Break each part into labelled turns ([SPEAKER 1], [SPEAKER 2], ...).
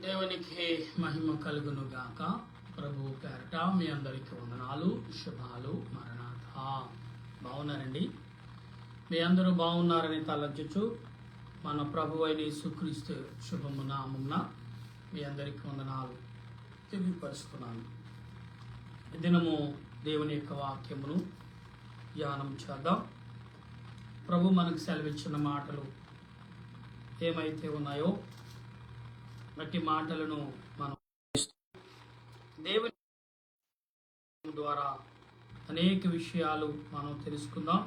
[SPEAKER 1] దేవునికి మహిమ కలుగును గాక. ప్రభు పేరట మీ అందరికీ వందనాలు, శుభాలు, మరణాథ. బాగున్నారండి? మీ అందరూ బాగున్నారని తలంచుచు మన ప్రభు అయిన యేసుక్రీస్తు శుభము నామమున మీ అందరికీ వందనాలు తెలియపరుస్తున్నాను. దినము దేవుని యొక్క వాక్యమును ధ్యానం చేద్దాం. ప్రభు మనకు సెలవిచ్చిన మాటలు ఏమైతే ఉన్నాయో బట్టి మాటలను మనం దేవుని ద్వారా అనేక విషయాలు మనం తెలుసుకుందాం.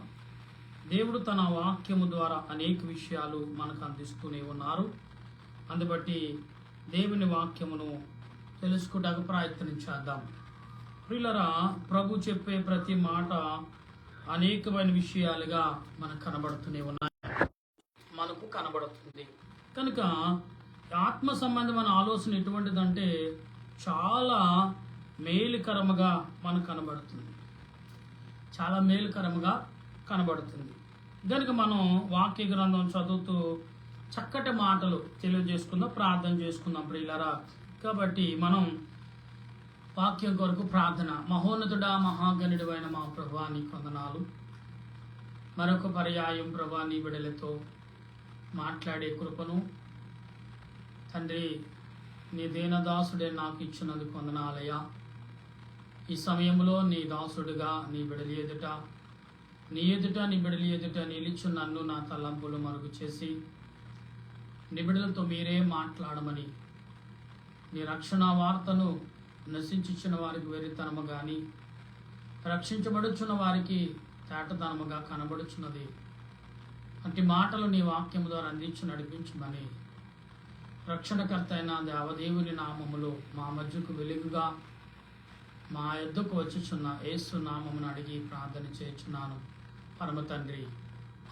[SPEAKER 1] దేవుడు తన వాక్యము ద్వారా అనేక విషయాలు మనకు అందిస్తూనే ఉన్నారు. అందుబట్టి దేవుని వాక్యమును తెలుసుకుంటానికి ప్రయత్నం చేద్దాం. ప్రియులరా, ప్రభు చెప్పే ప్రతి మాట అనేకమైన విషయాలుగా మనకు కనబడుతూనే ఉన్నాయి, మనకు కనబడుతుంది. కనుక ఆత్మ సంబంధమైన ఆలోచన ఎటువంటిదంటే చాలా మేలుకరముగా మనకు కనబడుతుంది, చాలా మేలుకరముగా కనబడుతుంది. కనుక మనం వాక్య గ్రంథం చదువుతూ చక్కటి మాటలు తెలియజేసుకుందాం, ప్రార్థన చేసుకుందాం ప్రియులారా. కాబట్టి మనం వాక్యం కొరకు ప్రార్థన. మహోన్నతుడా, మహాగణుడు అయిన మా ప్రభువా, నీకు వందనాలు. మరొక పర్యాయం ప్రభువా, నీ బిడ్డలతో మాట్లాడే కృపను తండ్రి, నీ దీనదాసుడే నాకు ఇచ్చినందుకు వందనాలయ్యా. ఈ సమయంలో నీ దాసుడుగా నీ బిడలి ఎదుట నీ బిడలి ఎదుట నిలిచి నన్ను నా తలంపులు మరుగు చేసి నీ బిడలతో మీరే మాట్లాడమని, నీ రక్షణ వార్తను నశించిన వారికి వెరితనము కానీ రక్షించబడుచున్న వారికి తేటతనముగా కనబడుచున్నది అట్టి మాటలు నీ వాక్యము ద్వారా అందించి నడిపించమని రక్షణకర్త అయిన దేవదేవుని నామములో మా మధ్యకు వెలుగుగా మా యొద్దకు వచ్చుచున్న యేసు నామమును అడిగి ప్రార్థన చేయుచున్నాను పరమ తండ్రి,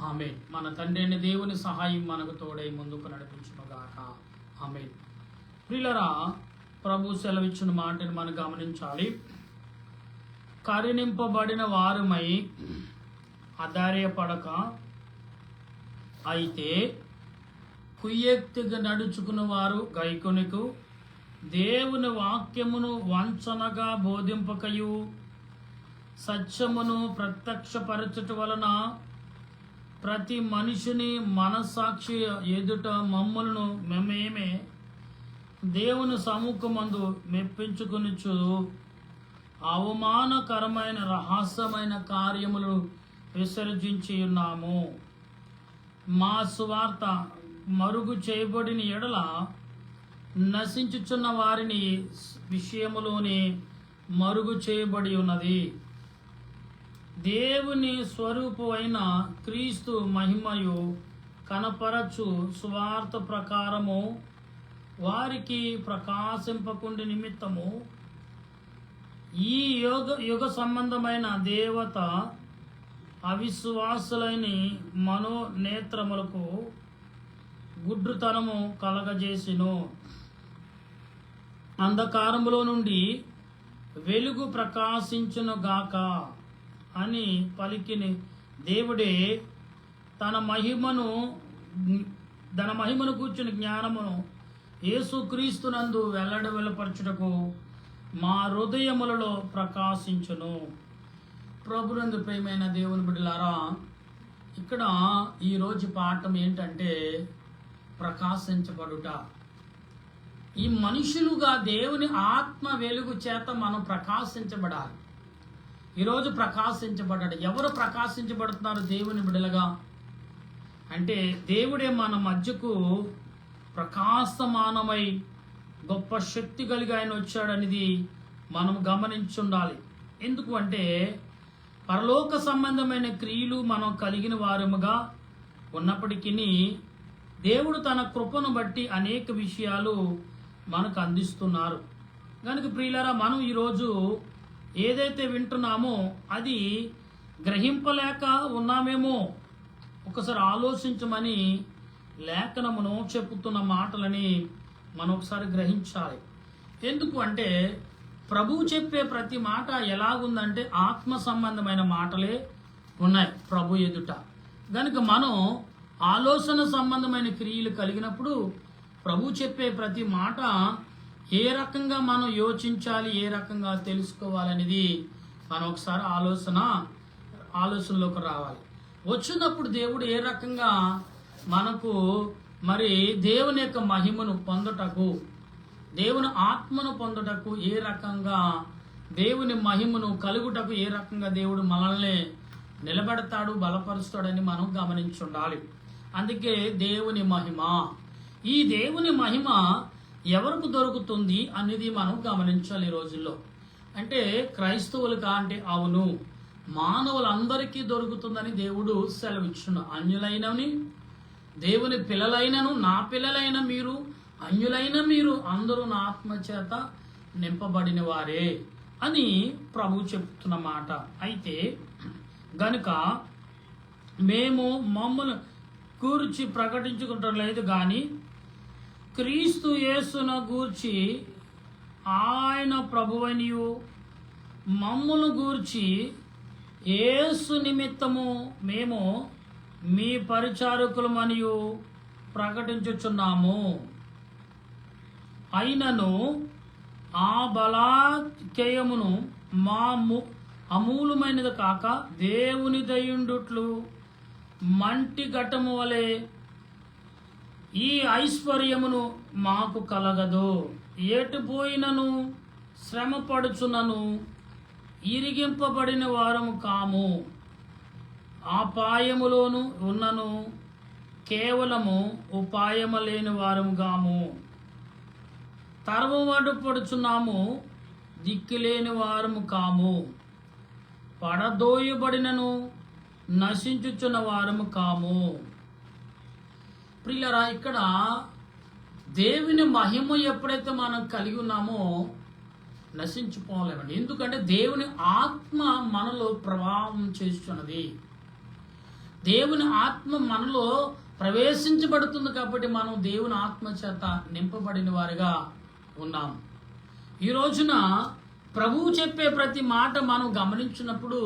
[SPEAKER 1] ఆమేన్. మన తండ్రి అయిన దేవుని సహాయం మనకు తోడై ముందుకు నడిపించునుగాక, ఆమేన్. ప్రియులరా, ప్రభు సెలవిచ్చిన మాటను మనం గమనించాలి. కరుణింపబడిన వారమై అధైర్యపడక, అయితే కుయ్యెక్తిగా నడుచుకున్న వారు గైకొనుకు, దేవుని వాక్యమును వంచనగా బోధింపకయు, సత్యమును ప్రత్యక్షపరచుట వలన ప్రతి మనిషిని మనస్సాక్షి ఎదుట మమ్మలను మేమే దేవుని సముఖమందు మెప్పించుకొనుచు అవమానకరమైన రహస్యమైన కార్యములు విసర్జించి ఉన్నాము. మా సువార్త మరుగు చేయబడిన ఎడల నశించుచున్న వారిని విషయములోనే మరుగు చేయబడి ఉన్నది. దేవుని స్వరూపు అయిన క్రీస్తు మహిమయు కనపరచు సువార్త ప్రకారము వారికి ప్రకాశింపకుండి నిమిత్తము ఈ యుగ సంబంధమైన దేవత అవిశ్వాసులైన మనోనేత్రములకు గుడ్రుతనము కలగజేసిను. అంధకారములో నుండి వెలుగు ప్రకాశించును గాక అని పలికిన దేవుడే తన మహిమను కూర్చుని జ్ఞానమును యేసుక్రీస్తునందు వెల్లపరచుటకు మా హృదయములలో ప్రకాశించును. ప్రభునందు ప్రియమైన దేవుని బిడ్డలారా, ఇక్కడ ఈరోజు పాఠం ఏంటంటే ప్రకాశించబడుట. ఈ మనుషులుగా దేవుని ఆత్మ వెలుగు చేత మనం ప్రకాశించబడాలి. ఈరోజు ప్రకాశించబడ్డాడు. ఎవరు ప్రకాశించబడుతున్నారు దేవుని బిడ్డలుగా అంటే, దేవుడే మన మధ్యకు ప్రకాశమానమై గొప్ప శక్తి కలిగి ఆయన వచ్చాడనేది మనం గమనించుండాలి. ఎందుకు అంటే, పరలోక సంబంధమైన క్రియలు మనం కలిగిన వారముగా ఉన్నప్పటికీ దేవుడు తన కృపను బట్టి అనేక విషయాలు మనకు అందిస్తున్నారు. కనుక ప్రియులారా, మనం ఈరోజు ఏదైతే వింటున్నామో అది గ్రహింపలేక ఉన్నామేమో. ఒకసారి ఆలోచించమని లేఖనమును చెప్పుతున్న మాటలని మనం ఒకసారి గ్రహించాలి. ఎందుకు అంటే, ప్రభువు చెప్పే ప్రతి మాట ఎలాగుందంటే ఆత్మ సంబంధమైన మాటలే ఉన్నాయి ప్రభు ఎదుట. కనుక మనం ఆలోచన సంబంధమైన క్రియలు కలిగినప్పుడు ప్రభు చెప్పే ప్రతి మాట ఏ రకంగా మనం యోచించాలి, ఏ రకంగా తెలుసుకోవాలనేది మనం ఒకసారి ఆలోచనలోకి రావాలి. వచ్చినప్పుడు దేవుడు ఏ రకంగా మనకు మరి దేవుని యొక్క మహిమను పొందుటకు, దేవుని ఆత్మను పొందుటకు, ఏ రకంగా దేవుని మహిమను కలుగుటకు ఏ రకంగా దేవుడు మనల్ని నిలబెడతాడు, బలపరుస్తాడని మనం గమనించుండాలి. అందుకే దేవుని మహిమ, ఈ దేవుని మహిమ ఎవరికి దొరుకుతుంది అనేది మనం గమనించాలి ఈ రోజుల్లో. అంటే క్రైస్తవులుగా అంటే అవును, మానవులందరికీ దొరుకుతుందని దేవుడు సెలవిచ్చును. అన్యులైనని దేవుని పిల్లలైనను, నా పిల్లలైన మీరు, అన్యులైన మీరు అందరూ నా ఆత్మ చేత నింపబడిన వారే అని ప్రభు చెప్తున్న మాట. అయితే గనుక మేము మమ్మల్ని గూర్చి ప్రకటించుకుంటం లేదు, కానీ క్రీస్తు యేసును గూర్చి ఆయన ప్రభువనియు మమ్మల్ని గూర్చి యేసు నిమిత్తము మేము మీ పరిచారకులమనియు ప్రకటించుచున్నాము. అయినను ఆ బలాత్యయమును మా అమూలమైనది కాక దేవుని దయుండుట్లు మంటి ఘటము వలె ఈ ఐశ్వర్యమును మాకు కలగదు. ఏటుపోయినను శ్రమ పడుచున్నను ఇరిగింపబడిన వారము కాము. అపాయములోను ఉన్నను కేవలము ఉపాయము లేని వారము కాము. తరవబడు పడుచున్నాము, దిక్కులేని వారము కాము. పడదోయబడినను నశించుచున్న వారము కాము. ప్రియులారా, ఇక్కడ దేవుని మహిమ ఎప్పుడైతే మనం కలిగి ఉన్నామో నశించిపోలేమండి. ఎందుకంటే దేవుని ఆత్మ మనలో ప్రభావం చేస్తున్నది. దేవుని ఆత్మ మనలో ప్రవేశించబడుతుంది కాబట్టి మనం దేవుని ఆత్మ చేత నింపబడిన వారిగా ఉన్నాం. ఈ రోజున ప్రభువు చెప్పే ప్రతి మాట మనం గమనించినప్పుడు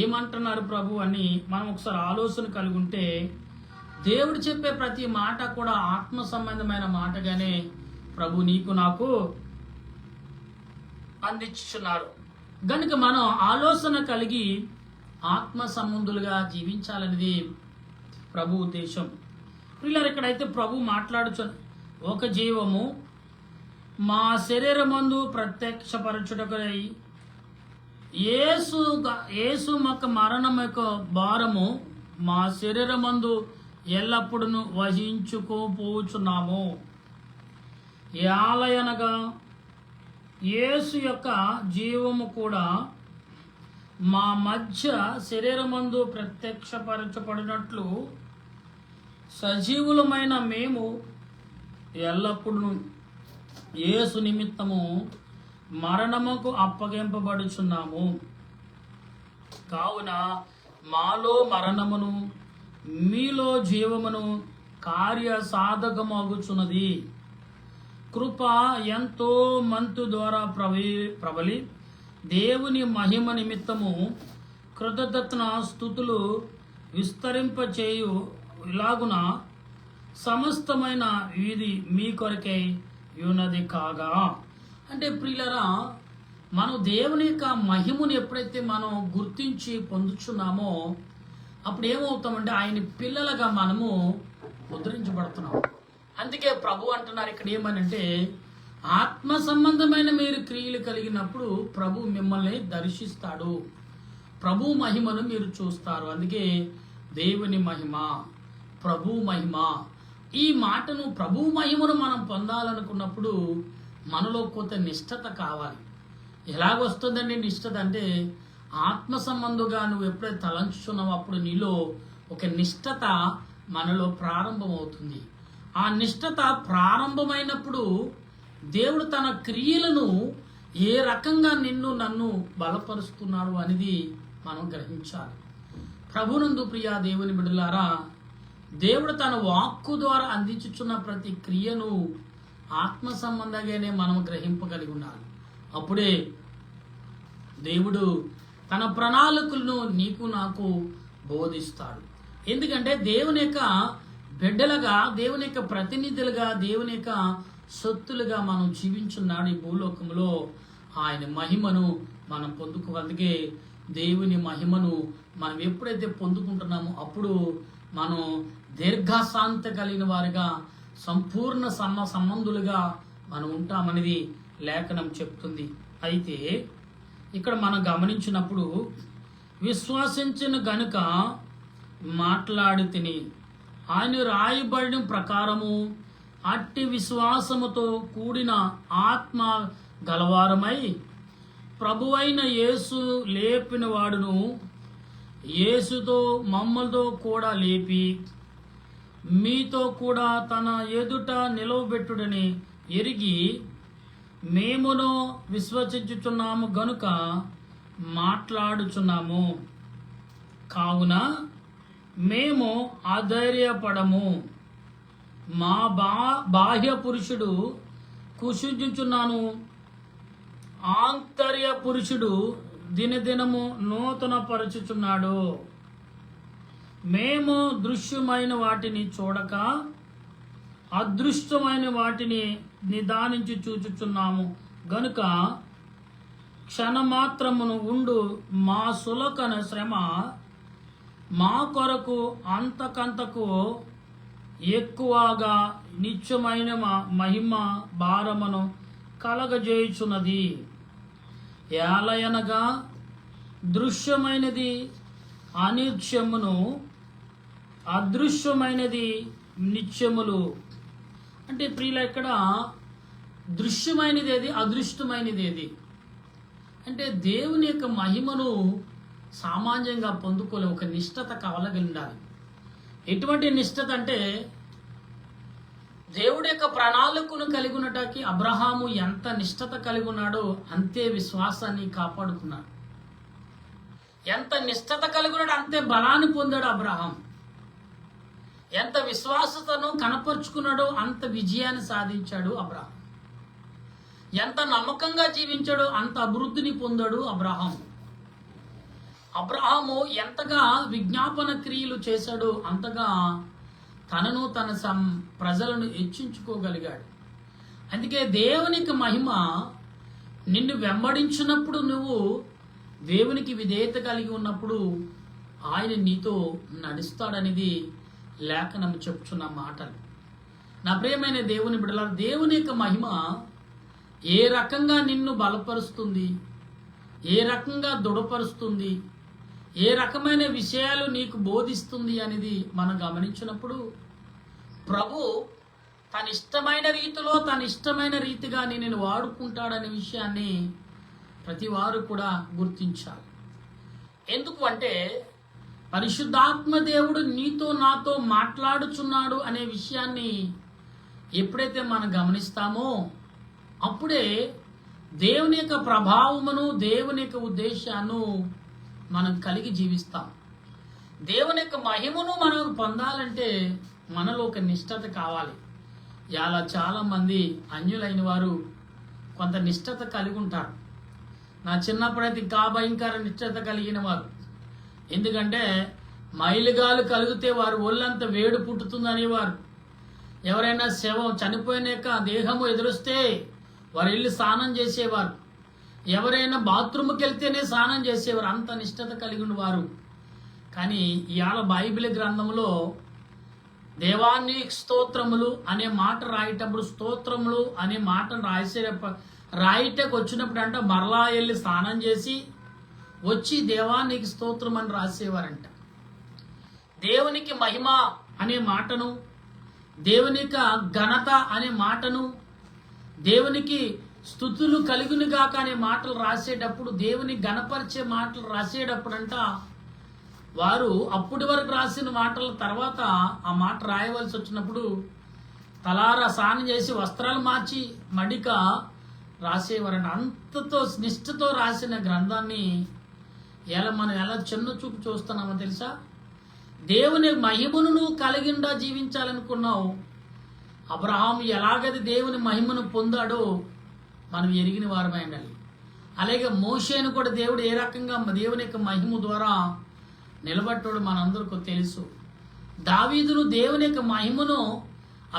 [SPEAKER 1] ఏమంటున్నారు ప్రభు అని మనం ఒకసారి ఆలోచన కలిగి ఉంటే, దేవుడు చెప్పే ప్రతి మాట కూడా ఆత్మ సంబంధమైన మాటగానే ప్రభు నీకు నాకు అందించున్నారు. గనుక మనం ఆలోచన కలిగి ఆత్మ సంబంధులుగా జీవించాలనేది ప్రభు ఉద్దేశం. పిల్లలు ఇక్కడైతే ప్రభు మాట్లాడుచు, ఒక జీవము మా శరీరమందు ప్రత్యక్షపరచుటకై యేసు యొక్క మరణం యొక్క భారము మా శరీరమందు ఎల్లప్పుడూ వహించుకోపోచున్నాము. యాలయనగా యేసు యొక్క జీవము కూడా మా మధ్య శరీరమందు ప్రత్యక్షపరచబడినట్లు సజీవులమైన మేము ఎల్లప్పుడూ యేసు నిమిత్తము మరణముకు అప్పగింపబడుచున్నాము. కావున మాలో మరణమును మీలో జీవమును కార్య సాధకమగుచున్నది. కృప ఎంతో మంతు ద్వారా ప్రబలి దేవుని మహిమ నిమిత్తము కృతజ్ఞత స్తుతులు విస్తరింపచేయు ఇలాగున సమస్తమైన ఇది మీ కొరకై యున్నది కాగా. అంటే ప్రియులరా, మనం దేవుని యొక్క మహిమను ఎప్పుడైతే మనం గుర్తించి పొందుచున్నామో అప్పుడు ఏమవుతామంటే ఆయన పిల్లలుగా మనము ముద్రించబడుతున్నాం. అందుకే ప్రభు అంటున్నారు ఇక్కడ ఏమనంటే, ఆత్మ సంబంధమైన మీరు క్రియలు కలిగినప్పుడు ప్రభు మిమ్మల్ని దర్శిస్తాడు, ప్రభు మహిమను మీరు చూస్తారు. అందుకే దేవుని మహిమ, ప్రభు మహిమ, ఈ మాటను ప్రభు మహిమను మనం పొందాలనుకున్నప్పుడు మనలో కొంత నిష్ఠత కావాలి. ఎలాగొస్తుందండి నిష్ఠత అంటే, ఆత్మ సంబంధంగా నువ్వు ఎప్పుడైతే తలంచుతున్నావో అప్పుడు నీలో ఒక నిష్ఠత మనలో ప్రారంభమవుతుంది. ఆ నిష్ఠత ప్రారంభమైనప్పుడు దేవుడు తన క్రియలను ఏ రకంగా నన్ను బలపరుస్తున్నాడు అనేది మనం గ్రహించాలి. ప్రభునందు ప్రియా దేవుని బిడ్డలారా, దేవుడు తన వాక్కు ద్వారా అందించుచున్న ప్రతి క్రియను ఆత్మ సంబంధంగానే మనం గ్రహింపగలిగి ఉండాలి. అప్పుడే దేవుడు తన ప్రణాళికలను నీకు నాకు బోధిస్తాడు. ఎందుకంటే దేవుని యొక్క బిడ్డలుగా, దేవుని యొక్క ప్రతినిధులుగా, దేవుని యొక్క సొత్తులుగా మనం జీవించున్నాడు ఈ భూలోకంలో. ఆయన మహిమను మనం పొందుకోగలిగే, దేవుని మహిమను మనం ఎప్పుడైతే పొందుకుంటున్నామో అప్పుడు మనం దీర్ఘశాంత కలిగిన వారిగా, సంపూర్ణ సంబంధులుగా మనం ఉంటామనేది లేఖనం చెప్తుంది. అయితే ఇక్కడ మనం గమనించినప్పుడు విశ్వాసించిన గనుక మాట్లాడి తిని ఆయన రాయబడిన ప్రకారము అట్టి విశ్వాసముతో కూడిన ఆత్మ గలవారమై ప్రభువైన యేసు లేపిన వాడును యేసుతో మమ్మల్తో కూడా లేపి మీతో కూడా తన ఎదుట నిలవబెట్టుడని ఎరిగి మేమును విశ్వసించుచున్నాము గనుక మాట్లాడుచున్నాము. కావున మేము అధైర్యపడము. మా బాహ్య పురుషుడు కుషించుచున్నాను, ఆంతర్య పురుషుడు దినదినము నూతన పరచుచున్నాడు. మేము దృశ్యమైన వాటిని చూడక అదృష్టమైన వాటిని నిదానించి చూచుచున్నాము గనుక క్షణమాత్రమును ఉండు మా సులకన శ్రమ మా కొరకు అంతకంతకు ఎక్కువగా నిత్యమైన మహిమ భారమును కలగజేయుచున్నది. ఏలయనగా దృశ్యమైనది అనిత్యమును, అదృశ్యమైనది నిత్యములు. అంటే ప్రియుల, ఇక్కడ దృశ్యమైనది ఏది, అదృష్టమైనది ఏది అంటే దేవుని యొక్క మహిమను సామాన్యంగా పొందుకోలే ఒక నిష్ఠత కలగి ఉండాలి. ఎటువంటి నిష్ఠత అంటే దేవుడి యొక్క ప్రణాళికను కలిగి ఉన్నటానికి అబ్రహాము ఎంత నిష్ఠత కలిగి ఉన్నాడో అంతే విశ్వాసాన్ని కాపాడుకున్నాడు. ఎంత నిష్ఠత కలిగి ఉన్నాడో అంతే బలాన్ని పొందాడు అబ్రహాం. ఎంత విశ్వాసతను కనపరుచుకున్నాడో అంత విజయాన్ని సాధించాడు అబ్రహాం. ఎంత నమ్మకంగా జీవించాడో అంత అభివృద్ధిని పొందాడు అబ్రహాం. అబ్రహాము ఎంతగా విజ్ఞాపన క్రియలు చేశాడో అంతగా తనను తన ప్రజలను హెచ్చించుకోగలిగాడు. అందుకే దేవునికి మహిమ నిన్ను వెంబడించినప్పుడు, నువ్వు దేవునికి విధేయత కలిగి ఉన్నప్పుడు ఆయన నీతో నడుస్తాడనేది లేఖనం చెప్తున్న మాటలు. నా ప్రియమైన దేవుని బిడ్డలారా, దేవుని యొక్క మహిమ ఏ రకంగా నిన్ను బలపరుస్తుంది, ఏ రకంగా దృఢపరుస్తుంది, ఏ రకమైన విషయాలు నీకు బోధిస్తుంది అనేది మనం గమనించినప్పుడు ప్రభు తన ఇష్టమైన రీతిలో, తన ఇష్టమైన రీతిగా నేను వాడుకుంటాడనే విషయాన్ని ప్రతి వారు కూడా గుర్తించాలి. ఎందుకు అంటే పరిశుద్ధాత్మ దేవుడు నీతో నాతో మాట్లాడుచున్నాడు అనే విషయాన్ని ఎప్పుడైతే మనం గమనిస్తామో అప్పుడే దేవుని యొక్క ప్రభావమును, దేవుని యొక్క ఉద్దేశాన్ని మనం కలిగి జీవిస్తాం. దేవుని యొక్క మహిమను మనం పొందాలంటే మనలో ఒక నిష్ఠత కావాలి. ఇలా చాలామంది అన్యులైన వారు కొంత నిష్ఠత కలిగి ఉంటారు. నా చిన్నప్పుడైతే ఇంకా భయంకర నిష్ఠత కలిగిన వారు. ఎందుకంటే మైలుగాలు కలిగితే వారు ఒళ్ళంతా వేడి పుట్టుతుందనేవారు. ఎవరైనా శవం చనిపోయినాక దేహము ఎదురొస్తే వారు వెళ్ళి స్నానం చేసేవారు. ఎవరైనా బాత్రూమ్కి వెళ్తేనే స్నానం చేసేవారు. అంత నిష్ఠత కలిగిన వారు. కానీ ఇవాళ బైబిల్ గ్రంథంలో దేవాన్ని స్తోత్రములు అనే మాట రాయేటప్పుడు, స్తోత్రములు అనే మాట రాయటకు వచ్చినప్పుడు అంట మరలా వెళ్ళి స్నానం చేసి వచ్చి దేవానికి స్తోత్రం అని రాసేవారంట. దేవునికి మహిమ అనే మాటను, దేవునికి ఘనత అనే మాటను, దేవునికి స్థుతులు కలుగును గాక అనే మాటలు రాసేటప్పుడు, దేవుని గణపరిచే మాటలు రాసేటప్పుడు అంట వారు అప్పటి వరకు రాసిన మాటల తర్వాత ఆ మాట రాయవలసి వచ్చినప్పుడు తలారా స్నానం చేసి వస్త్రాలు మార్చి మడిక రాసేవారంట. అంతతో నిష్ఠతో రాసిన గ్రంథాన్ని మనం ఎలా చిన్న చూపు చూస్తున్నామో తెలుసా? దేవుని మహిమను నువ్వు కలిగిండా జీవించాలనుకున్నావు. అబ్రహాము ఎలాగది దేవుని మహిమను పొందాడో మనం ఎరిగిన వారమై ఉండాలి. అలాగే మోషేను కూడా దేవుడు ఏ రకంగా దేవుని యొక్క మహిమ ద్వారా నిలబట్టాడు మనందరికీ తెలుసు. దావీదును దేవుని యొక్క మహిమను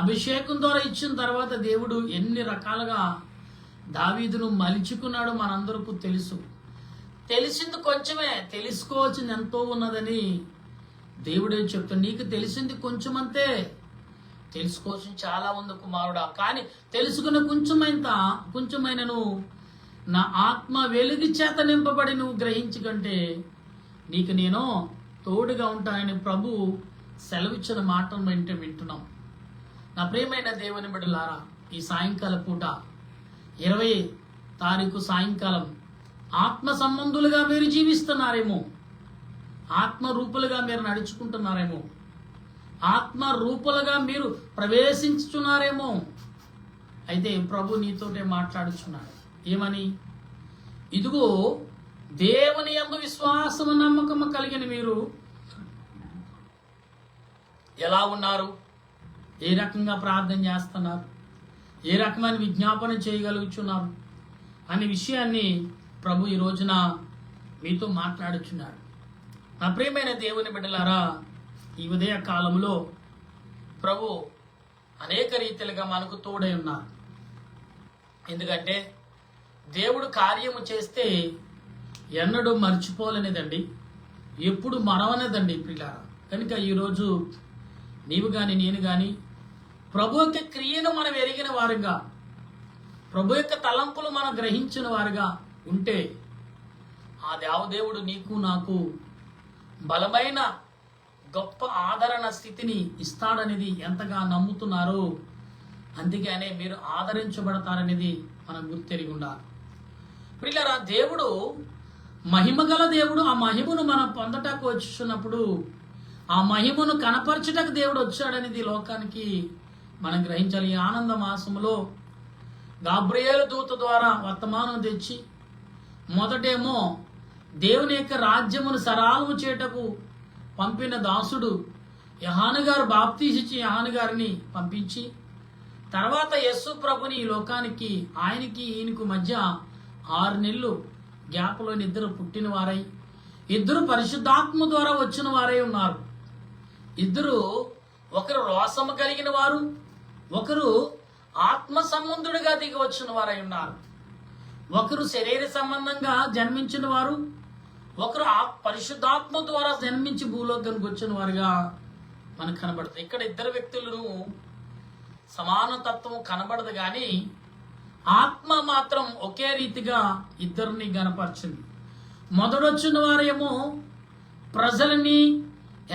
[SPEAKER 1] అభిషేకం ద్వారా ఇచ్చిన తర్వాత దేవుడు ఎన్ని రకాలుగా దావీదును మలుచుకున్నాడో మనందరికీ తెలుసు. తెలిసింది కొంచెమే, తెలుసుకోవాల్సింది ఎంతో ఉన్నదని దేవుడే చెప్తాడు. నీకు తెలిసింది కొంచెం అంతే, తెలుసుకోవాల్సింది చాలా ఉంది కుమారుడా. కానీ తెలుసుకున్న కొంచెమైనను నా ఆత్మ వెలుగు చేత నింపబడి నువ్వు గ్రహించుకంటే నీకు నేను తోడుగా ఉంటానని ప్రభు సెలవిచ్చిన మాటను వింటున్నాం. నా ప్రియమైన దేవుని బిడ్డలారా, ఈ సాయంకాల పూట 20 తారీఖు సాయంకాలం ఆత్మ సంబంధులుగా మీరు జీవిస్తున్నారేమో, ఆత్మ రూపులుగా మీరు నడుచుకుంటున్నారేమో, ఆత్మ రూపులుగా మీరు ప్రవేశించుచున్నారేమో. అయితే ప్రభు నీతోటే మాట్లాడుచున్నాడు. ఏమని? ఇదిగో దేవుని యందు విశ్వాసము నమ్మకము కలిగిన మీరు ఎలా ఉన్నారు, ఏ రకంగా ప్రార్థన చేస్తున్నారు, ఏ రకమైన విజ్ఞాపన చేయగలుగుతున్నారు అనే విషయాన్ని ప్రభు ఈ రోజున మీతో మాట్లాడుచున్నాడు. నా ప్రియమైన దేవుని బిడ్డలారా, ఈ ఉదయ కాలంలో ప్రభు అనేక రీతిలుగా మనకు తోడై ఉన్నారు. ఎందుకంటే దేవుడు కార్యము చేస్తే ఎన్నడూ మర్చిపోలేనిదండి, ఎప్పుడు మరవనేదండి ప్రియులారా. కనుక ఈరోజు నీవు కానీ నేను కానీ ప్రభు యొక్క క్రియను మనం ఎరిగిన వారుగా, ప్రభు యొక్క తలంపులు మనం గ్రహించిన వారుగా ఉంటే ఆ దేవదేవుడు నీకు నాకు బలమైన గొప్ప ఆదరణ స్థితిని ఇస్తాడనేది ఎంతగా నమ్ముతున్నారో అందుకనే మీరు ఆదరించబడతారనేది మనం గుర్తెరిగి ఉండాలి. ప్రియులారా, దేవుడు మహిమగల దేవుడు. ఆ మహిమను మనం పొందటకు వచ్చున్నప్పుడు ఆ మహిమను కనపరచుటకు దేవుడు వచ్చాడనేది లోకానికి మనం గ్రహించాలి. ఈ ఆనంద మాసములో గాబ్రియేలు దూత ద్వారా వర్తమానం తెచ్చి మొదటేమో దేవుని యొక్క రాజ్యమును సరాలము చేటకు పంపిన దాసుడు యోహాను గారు బాప్తీసిచ్చి యోహాను గారిని పంపించి, తర్వాత యేసు ప్రభుని ఈ లోకానికి ఆయనకి ఈయనకు మధ్య 6 నెలలు గ్యాప్లో ఇద్దరు పుట్టిన వారై, ఇద్దరు పరిశుద్ధాత్మ ద్వారా వచ్చిన వారై ఉన్నారు. ఇద్దరు, ఒకరు రోసము కలిగిన వారు, ఒకరు ఆత్మ సంబంధుడిగా దిగి వచ్చిన వారై ఉన్నారు. ఒకరు శరీర సంబంధంగా జన్మించిన వారు, ఒకరు పరిశుద్ధాత్మ ద్వారా జన్మించి భూలోకానికి వచ్చిన వారుగా మనకు కనబడుతుంది. ఇక్కడ ఇద్దరు వ్యక్తులను సమానతత్వం కనబడదు, కానీ ఆత్మ మాత్రం ఒకే రీతిగా ఇద్దరిని గనపరిచింది. మొదటొచ్చిన వారేమో ప్రజలని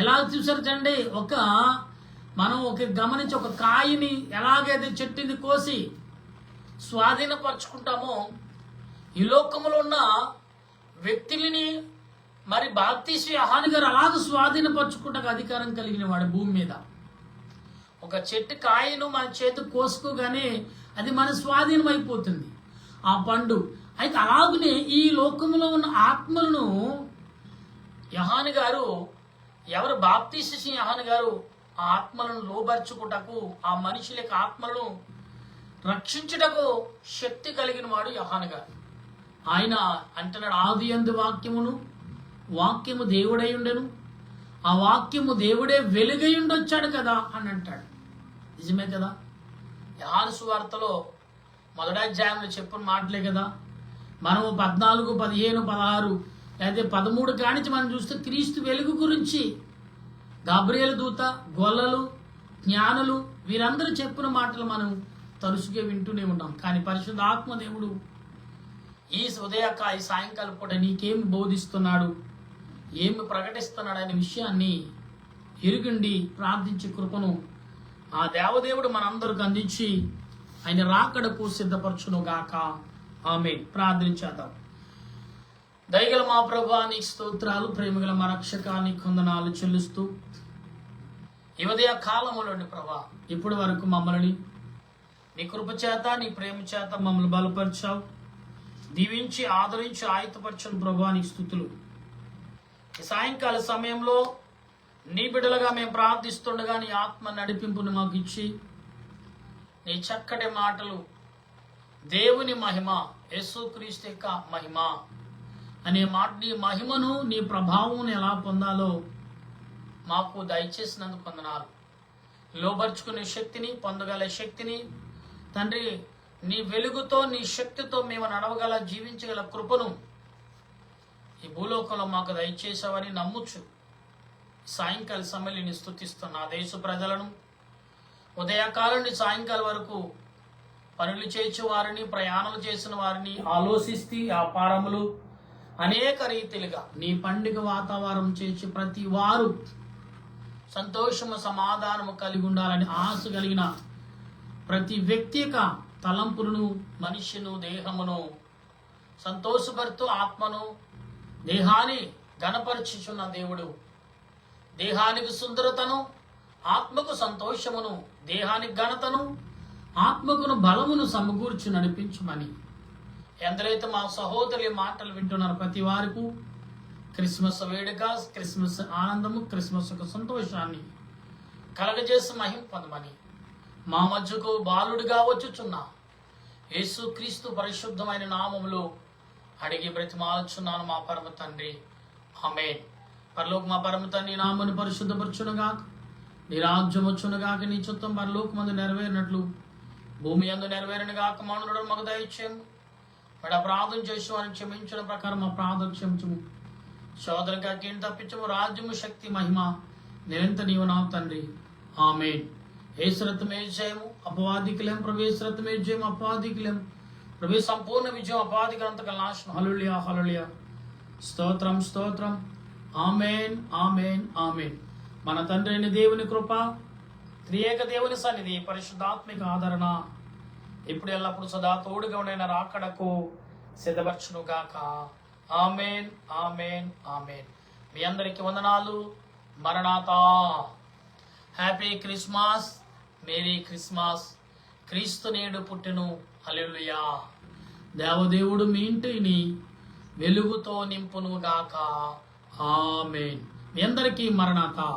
[SPEAKER 1] ఎలా చూసారు చండి, మనం గమనించి ఒక కాయని ఎలాగైతే చెట్టుని కోసి స్వాధీనపరుచుకుంటామో ఈ లోకంలో ఉన్న వ్యక్తులని మరి బాప్తీసు యోహాను గారు అలాగ స్వాధీనపరచుకుంటకు అధికారం కలిగిన వాడు భూమి మీద. ఒక చెట్టు కాయను మన చేతి కోసుకోగానే అది మన స్వాధీనం అయిపోతుంది ఆ పండు. అయితే అలాగనే ఈ లోకంలో ఉన్న ఆత్మలను యోహాను గారు, ఎవరు బాప్తీసు యోహాను గారు ఆ ఆత్మలను లోబర్చుకుంటకు, ఆ మనుషుల యొక్క ఆత్మలను రక్షించుటకు శక్తి కలిగిన వాడు యోహాను గారు. ఆయన అంటున్నాడు, ఆది యందు వాక్యమును, వాక్యము దేవుడై ఉండెను, ఆ వాక్యము దేవుడే వెలుగై ఉండొచ్చాడు కదా అని అంటాడు. నిజమే కదా? యోహాను సువార్తలో మొదటి అధ్యాయంలో చెప్పిన మాటలే కదా. మనము 14, 15, 16 లేదా 13 కానించి మనం చూస్తే క్రీస్తు వెలుగు గురించి గాబ్రియేలు దూత, గొల్లలు, జ్ఞానులు వీరందరూ చెప్పిన మాటలు మనం తరచుగా వింటూనే ఉన్నాం. కానీ పరిశుద్ధాత్మ దేవుడు ఈ ఈ సాయంకాలం పూట నీకేమి బోధిస్తున్నాడు, ఏమి ప్రకటిస్తున్నాడు అనే విషయాన్ని ఎరుగండి ప్రార్థించే కృపను ఆ దేవదేవుడు మనందరికి అందించి ఆయన రాకడకు సిద్ధపరచును గాక. ఆమేన్. ప్రార్థించేద్దాం. దయగల మా ప్రభువా, నీకు స్తోత్రాలు. ప్రేమగల మా రక్షక, నీకు వందనాలు చెల్లిస్తూ ఈ ఉదయ కాలములోని ప్రభా ఇప్పటి వరకు మమ్మల్ని నీ కృప చేత, నీ ప్రేమ చేత మమ్మల్ని బలపరిచావు, దీవించి ఆదరించి ఆయుధపరచను ప్రభువా, నీకు స్తుతులు. ఈ సాయంకాల సమయంలో నీ బిడ్డలుగా మేము ప్రార్థిస్తుండగా నీ ఆత్మ నడిపింపును మాకు ఇచ్చి నీ చక్కటి మాటలు, దేవుని మహిమ, యేసుక్రీస్తు యొక్క మహిమ అనే మాట, నీ మహిమను, నీ ప్రభావం ఎలా పొందాలో మాకు దయచేసినందుకు వందనాలు. లోబర్చుకునే శక్తిని, పొందగల శక్తిని తండ్రి, నీ వెలుగుతో నీ శక్తితో మేము నడవగల జీవించగల కృపను ఈ భూలోకంలో మాకు దయచేసావని నమ్ముచు సాయంకాల సమయాన్ని స్తుతిస్తున్న దేశ ప్రజలను, ఉదయకాలం నుండి సాయంకాలం వరకు పనులు చేయించు వారిని, ప్రయాణాలు చేసిన వారిని ఆలోచిస్తూ వ్యాపారములు అనేక రీతిలుగా నీ పండుగ వాతావరణం చేసి ప్రతి వారు సంతోషము సమాధానము కలిగి ఉండాలని ఆశ కలిగిన ప్రతి వ్యక్తి యొక్క తలంపులను, మనిషిను, దేహమును సంతోషపడుతూ ఆత్మను, దేహాన్ని ఘనపరచుచున్న దేవుడు, దేహానికి సుందరతను, ఆత్మకు సంతోషమును, దేహానికి ఘనతను, ఆత్మకును బలమును సమకూర్చి నడిపించమని ఎందరైతే మా సహోదరుల మాటలు వింటున్నారు ప్రతి వారికి క్రిస్మస్ వేడుక, క్రిస్మస్ ఆనందము, క్రిస్మస్ యొక్క సంతోషాన్ని కలగజేసి మహిమ పొందమని మా మధ్యకు బాలుడిగా వచ్చుచున్న యేసుక్రీస్తు పరిశుద్ధమైన నామములో అడిగి బ్రతిమాలుచున్నాను మా పరమ తండ్రి, ఆమేన్. పరలోక మా పరమ తండ్రి నామమును పరిశుద్ధపరచునుగాక, నీ రాజ్యం వచ్చునుగాక, నీ చిత్తం పరలోకమందు నెరవేరినట్లు భూమి యందు నెరవేరునుగాక. మనుడు మాకు దయచేయము, మరి అపరాధం చేసి వారిని క్షమించిన ప్రకారం మా ప్రార్థన క్షమించము, శోధనగా కీడు తప్పించము, రాజ్యము, శక్తి, మహిమ నిరంతర నీవు నా తండ్రి, ఆమేన్. ఏసురత్మే జయము, అపవాదికులేం ప్రవేశరత్మే జయం, అపవాదికులేం ప్రభు సంపూర్ణ విజయం, అపవాదికులంతక నాశనం. హల్లెలూయా, హల్లెలూయా, స్తోత్రం, స్తోత్రం. ఆమేన్, ఆమేన్, ఆమేన్. మన తండ్రి అయిన దేవుని కృప, త్రియేక దేవుని సన్నిధి, పరిశుద్ధాత్మిక ఆదరణ ఇప్పుడు ఎల్లప్పుడు సదా తోడుగా ఉండిన రాకడకు సిద్ధపరచును గాక. ఆమేన్, ఆమేన్, ఆమేన్. మీ అందరికి వందనాలు. మరణాతా. Happy Christmas, merry Christmas. క్రీస్తు నేడు పుట్టెను. హల్లెలూయా. దేవదేవుడు మీ ఇంటిని వెలుగుతో నింపును గాక. ఆమేన్. మీ అందరికీ మరణాతా.